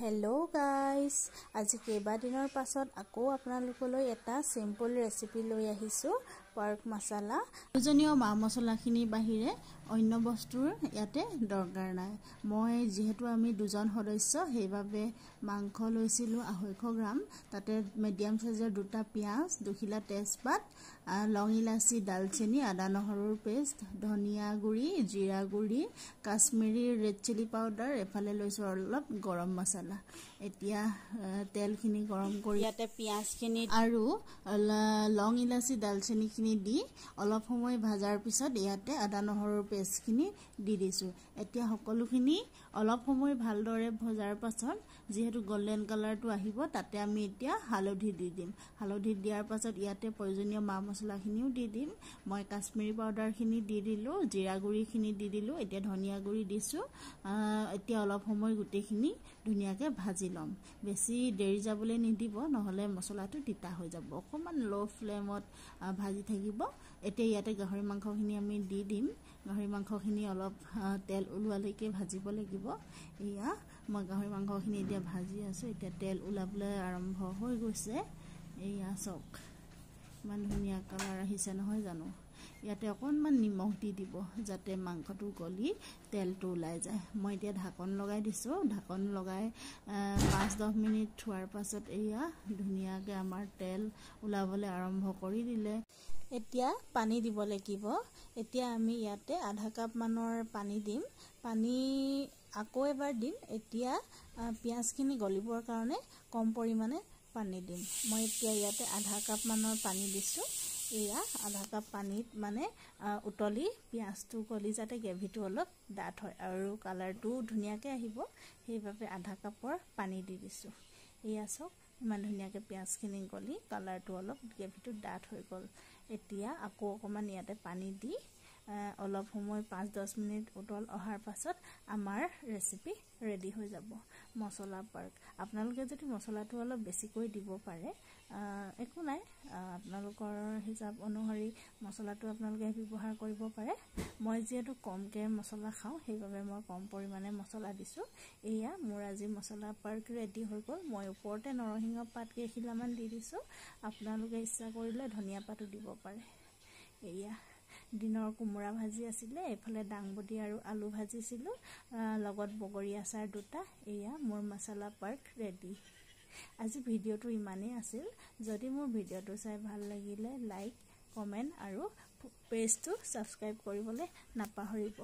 hello guys আজি কেইবাদিনৰ পাছত আকৌ আপোনালোকলৈ এটা সিম্পল ৰেচিপি লৈ আহিছো পাৰ্ক মছলা প্ৰয়োজনীয় মা মছলাখিনি বাহিৰে অন্য বস্তুৰ ইয়াতে দৰকাৰ নাই মই যেহেতু আমি দুজন সদস্য সেইভাবে মাংস লৈছিলো 250 গ্ৰাম তাতে মিডিয়াম সাইজৰ দুটা পিয়াজ দুখিলা তেজপাত লং ইলাচি দালচেনি আদা নহৰুৰ পেষ্ট ধনিয়া গুৰি জিৰা গুৰি কাশ্মীৰী ৰেড চিলি পাউডাৰ এফালে লৈছো অলপ গৰম মছলা এতিয়া তেলখিনি গৰম কৰি ইয়াতে পিয়াজখিনি আৰু লং ইলাচি দালচেনি খিনি দি অলপ সময় ভাজাৰ পিছত ইয়াতে আদা নহৰুৰ পেষ্টখিনি দি দিছো এতিয়া সকলোখিনি অলপ সময় ভালদৰে ভজাৰ পাছত যেহেতু গোল্ডেন কালাৰটো আহিব তাতে আমি এতিয়া হালধি দি দিম হালধি দিয়াৰ পাছত ইয়াতে প্ৰয়োজনীয় মা মছলাখিনিও দি দিম মই কাশ্মীৰী পাউডাৰখিনি দি দিলো জিৰা গুৰিখিনি দি দিলো এতিয়া ধনিয়া গুৰি দিছো এতিয়া অলপ সময় গুটেখিনি ধুনিয়াকে ভাজি লম বেছি দেৰি যাবলৈ নিদিব নহলে মছলাটো তিতা হৈ যাব অকমান লো ফ্লেমত ভাজি থাকিব এতিয়া ইয়াতে গাহৰি মাংসখিনি আমি দি দিম গাহৰি মাংসখিনি অলপ তেল উলোৱালৈকে ভাজিব লাগিব ইয়া মই গাহৰি মাংসখিনি এতিয়া ভাজি আছো এতিয়া তেল উলাবলৈ আৰম্ভ হৈ গৈছে ইয়া চক মান ধুনিয়া কালাৰ আহিছে নহয় জানো ইয়াতে অকনমান নিমখ দি দিব যাতে মাংসটো গলি তেলটো ওলাই যায় মই এতিয়া ঢাকন লগাই দিছো ঢাকন লগাই 5-10 মিনিট থোৱাৰ পাছত এয়া ধুনিয়াকে আমাৰ তেল উলাবলৈ আৰম্ভ কৰি দিলে এতিয়া পানী দিব লাগিব এতিয়া আমি ইয়াতে আধা কাপ মানৰ পানী দিম পানী আকৌ এবাৰ দিম এতিয়া পিয়াজখিনি গলিবৰ কাৰণে কম পৰিমাণে পানী দিম মই এতিয়া ইয়াতে আধা কাপ মানৰ পানী দিছো এয়া আধা কাপ পানীত মানে উতলি পিয়াজটো গলি যাতে গ্ৰেভিটো অলপ ডাঠ হয় আৰু কালাৰটো ধুনিয়াকে আহিব সেইভাবে আধা কাপৰ পানী দি দিছো এয়া সব ইমান ধুনিয়াকে পিয়াজখিনি গলি কালাৰটো অলপ গ্ৰেভিটো ডাঠ হৈ গল এতিয়া আকৌ অকমান ইয়াতে পানী দি অলপ সময় 5-10 মিনিট উতল অহাৰ পাছত আমাৰ ৰেচিপি ৰেডি হৈ যাব মছলা পাৰ্ক আপোনালোকে যদি মছলাটো অলপ বেছিকৈ দিব পাৰে একো নাই আপোনালোকৰ হিচাপ অনুসৰি মছলাটো আপোনালোকে ব্যৱহাৰ কৰিব পাৰে মই যেহেতু কমকে মছলা খাওঁ সেইভাবে মই কম পৰিমাণে মছলা দিছো এয়া মোৰ আজি মছলা পাৰ্ক ৰেডি হৈ গল মই ওপৰতে নৰসিংহ পাত কেইখিলামান দি দিছো আপোনালোকে ইচ্ছা কৰিলে ধনিয়া পাতো দিব পাৰে এয়া দিনৰ কুমৰা ভাজি আছিলে এফালে ডাংবডি আৰু আলু ভাজিছিলো লগত বগৰী আচাৰ দুটা এয়া মোৰ মছলা পাৰ্ক ৰেডি আজি ভিডিওটো ইমানেই আছিল যদি মোৰ ভিডিওটো চাই ভাল লাগিলে লাইক কমেন্ট আৰু পেজটো সাবস্ক্ৰাইব কৰিবলৈ নাপাহৰিব